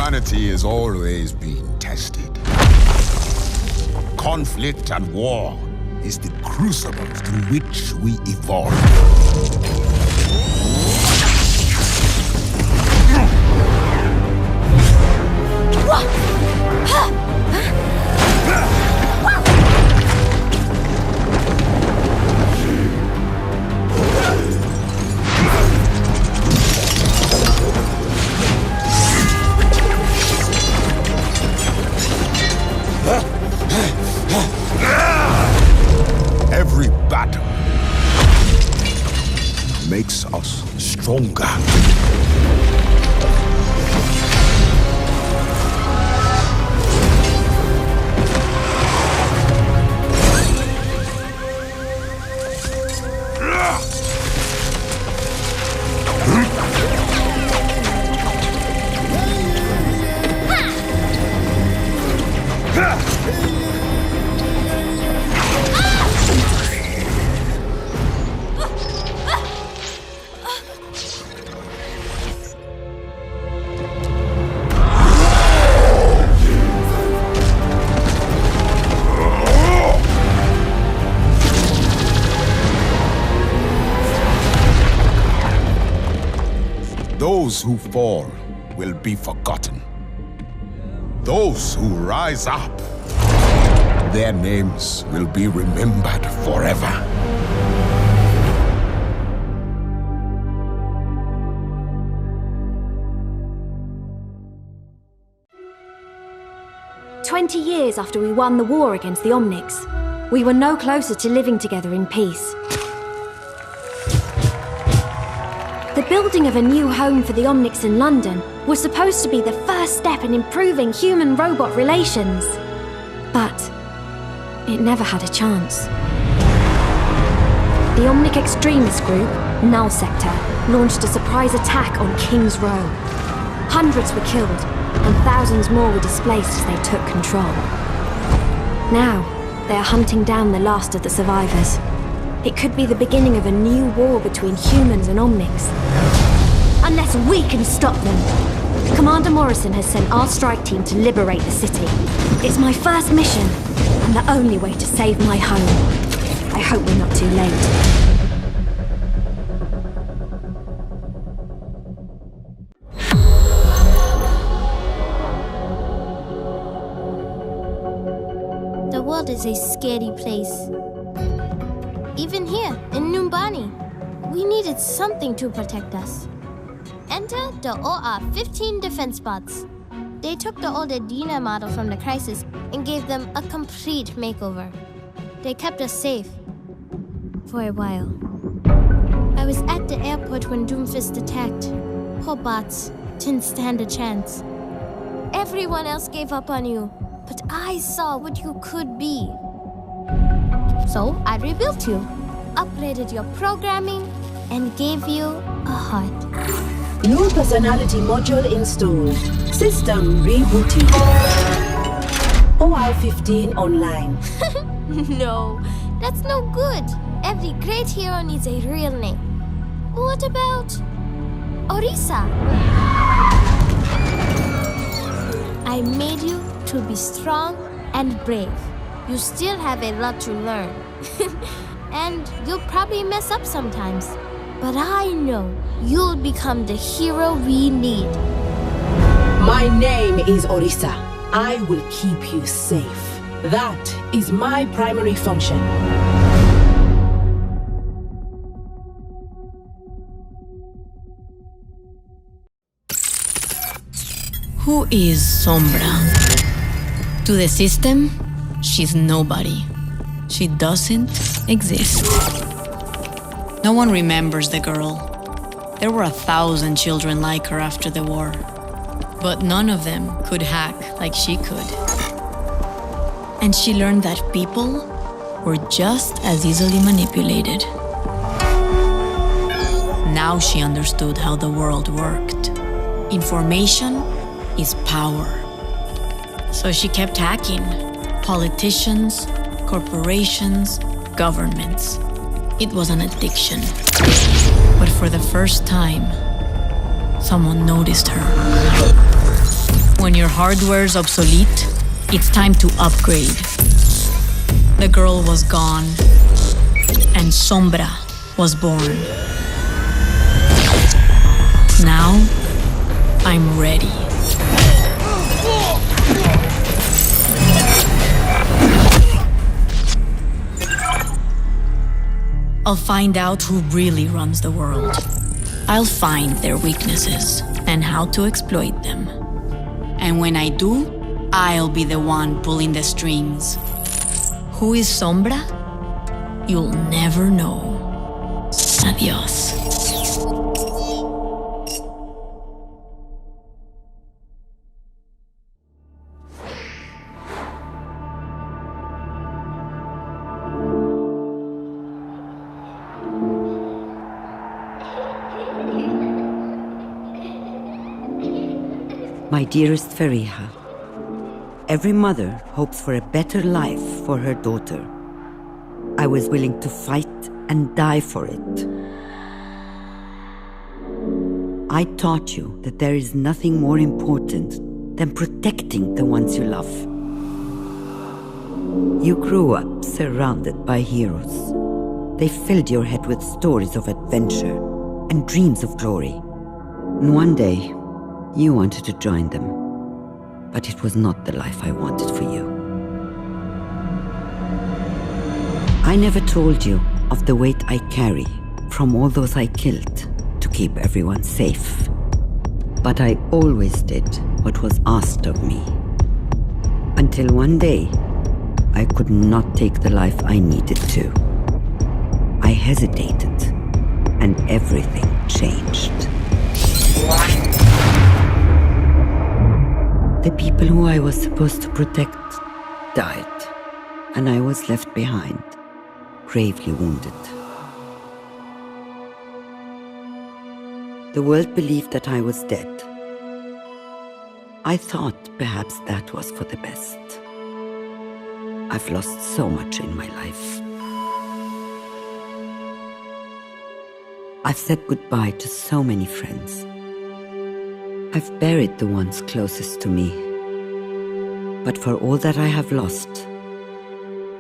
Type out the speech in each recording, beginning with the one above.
Humanity is always being tested. Conflict and war is the crucible through which we evolve. Every battle makes us stronger. Those who fall will be forgotten. Those who rise up, their names will be remembered forever. "20 years after we won the war against the Omnics, we were no closer to living together in peace. The building of a new home for the Omnics in London was supposed to be the first step in improving human-robot relations. But it never had a chance. The Omnic extremist group, Null Sector, launched a surprise attack on King's Row. Hundreds were killed, and thousands more were displaced as they took control. Now, they are hunting down the last of the survivors. It could be the beginning of a new war between humans and Omnics. Unless we can stop them. Commander Morrison has sent our strike team to liberate the city. It's my first mission, and the only way to save my home. I hope we're not too late. The world is a scary place. Even here, in Numbani, we needed something to protect us. Enter the OR-15 defense bots. They took the old Edina model from the Crisis and gave them a complete makeover. They kept us safe. For a while. I was at the airport when Doomfist attacked. Poor bots didn't stand a chance. Everyone else gave up on you, but I saw what you could be. So I rebuilt you, upgraded your programming, and gave you a heart. New personality module installed. System rebooting. OR-15 online. No, that's no good. Every great hero needs a real name. What about Orisa? I made you to be strong and brave. You still have a lot to learn. And you'll probably mess up sometimes. But I know you'll become the hero we need. My name is Orisa. I will keep you safe. That is my primary function. Who is Sombra? To the system, she's nobody. She doesn't exist. No one remembers the girl. There were 1,000 children like her after the war. But none of them could hack like she could. And she learned that people were just as easily manipulated. Now she understood how the world worked. Information is power. So she kept hacking politicians, corporations, governments. It was an addiction. But for the first time, someone noticed her. When your hardware's obsolete, it's time to upgrade. The girl was gone, and Sombra was born. Now, I'm ready. I'll find out who really runs the world. I'll find their weaknesses and how to exploit them. And when I do, I'll be the one pulling the strings. Who is Sombra? You'll never know. Adios. My dearest Fariha, every mother hopes for a better life for her daughter. I was willing to fight and die for it. I taught you that there is nothing more important than protecting the ones you love. You grew up surrounded by heroes. They filled your head with stories of adventure and dreams of glory. And one day, you wanted to join them, but it was not the life I wanted for you. I never told you of the weight I carry from all those I killed to keep everyone safe. But I always did what was asked of me. Until one day, I could not take the life I needed to. I hesitated, and everything changed. The people who I was supposed to protect died, and I was left behind, gravely wounded. The world believed that I was dead. I thought perhaps that was for the best. I've lost so much in my life. I've said goodbye to so many friends. I've buried the ones closest to me. But for all that I have lost,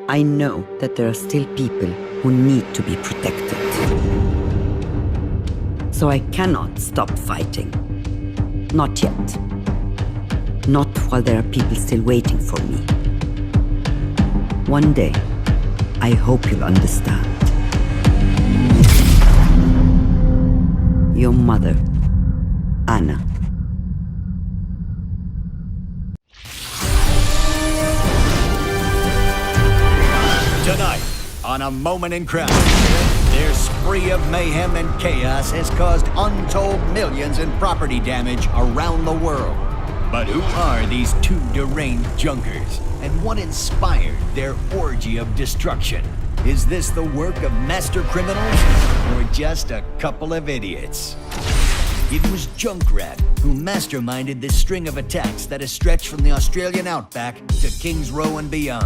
I know that there are still people who need to be protected. So I cannot stop fighting. Not yet. Not while there are people still waiting for me. One day, I hope you'll understand. Your mother, Anna. Tonight, on A Moment in Crime, their spree of mayhem and chaos has caused untold millions in property damage around the world. But who are these two deranged junkers, and what inspired their orgy of destruction? Is this the work of master criminals, or just a couple of idiots? It was Junkrat who masterminded this string of attacks that has stretched from the Australian outback to Kings Row and beyond.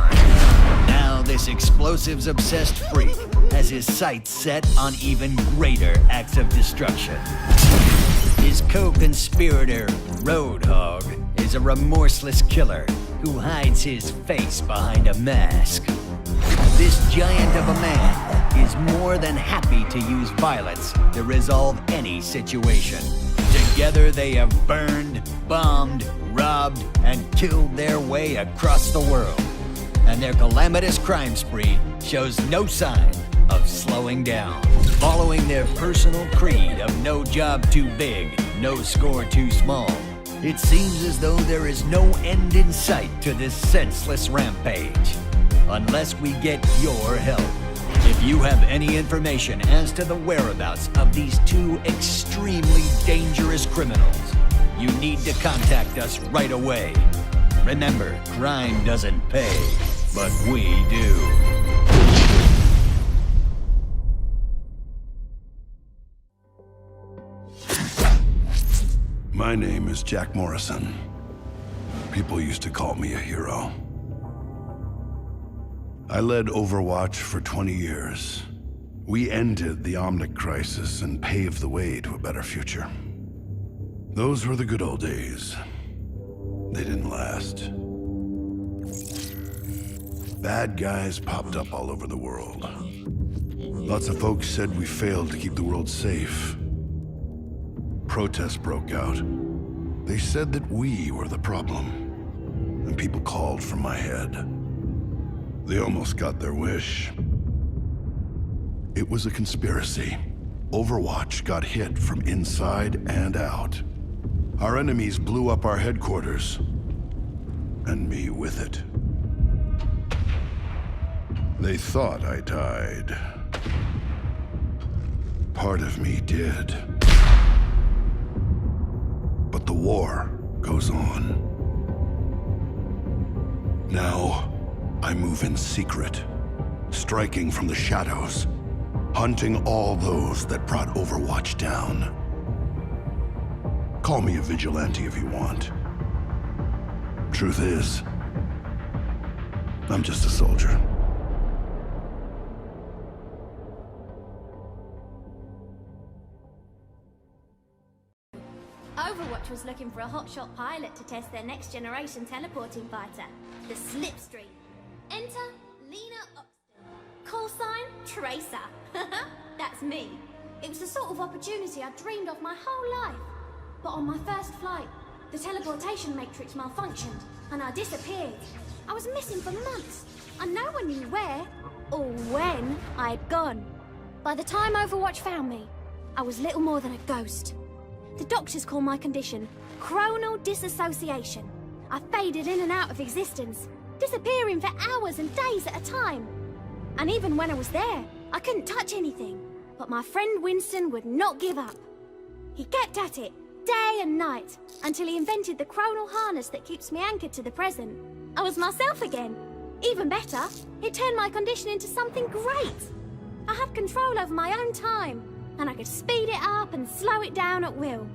Now this explosives-obsessed freak has his sights set on even greater acts of destruction. His co-conspirator, Roadhog, is a remorseless killer who hides his face behind a mask. This giant of a man is more than happy to use violence to resolve any situation. Together they have burned, bombed, robbed, and killed their way across the world. And their calamitous crime spree shows no sign of slowing down. Following their personal creed of no job too big, no score too small, it seems as though there is no end in sight to this senseless rampage. Unless we get your help. If you have any information as to the whereabouts of these two extremely dangerous criminals, you need to contact us right away. Remember, crime doesn't pay, but we do. My name is Jack Morrison. People used to call me a hero. I led Overwatch for 20 years. We ended the Omnic crisis and paved the way to a better future. Those were the good old days. They didn't last. Bad guys popped up all over the world. Lots of folks said we failed to keep the world safe. Protests broke out. They said that we were the problem, and people called for my head. They almost got their wish. It was a conspiracy. Overwatch got hit from inside and out. Our enemies blew up our headquarters, and me with it. They thought I died. Part of me did. But the war goes on. Now, I move in secret, striking from the shadows, hunting all those that brought Overwatch down. Call me a vigilante if you want. Truth is, I'm just a soldier. Overwatch was looking for a hotshot pilot to test their next-generation teleporting fighter, the Slipstream. Enter Lena Upston. Call sign, Tracer. That's me. It was the sort of opportunity I dreamed of my whole life. But on my first flight, the teleportation matrix malfunctioned, and I disappeared. I was missing for months, and no one knew where or when I'd gone. By the time Overwatch found me, I was little more than a ghost. The doctors call my condition chronal disassociation. I faded in and out of existence, disappearing for hours and days at a time. And even when I was there, I couldn't touch anything. But my friend Winston would not give up. He kept at it, day and night, until he invented the chronal harness that keeps me anchored to the present. I was myself again. Even better, it turned my condition into something great. I had control over my own time, and I could speed it up and slow it down at will.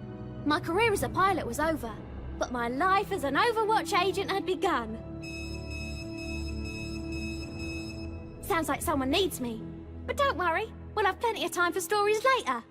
My career as a pilot was over, but my life as an Overwatch agent had begun. Sounds like someone needs me. But don't worry, we'll have plenty of time for stories later.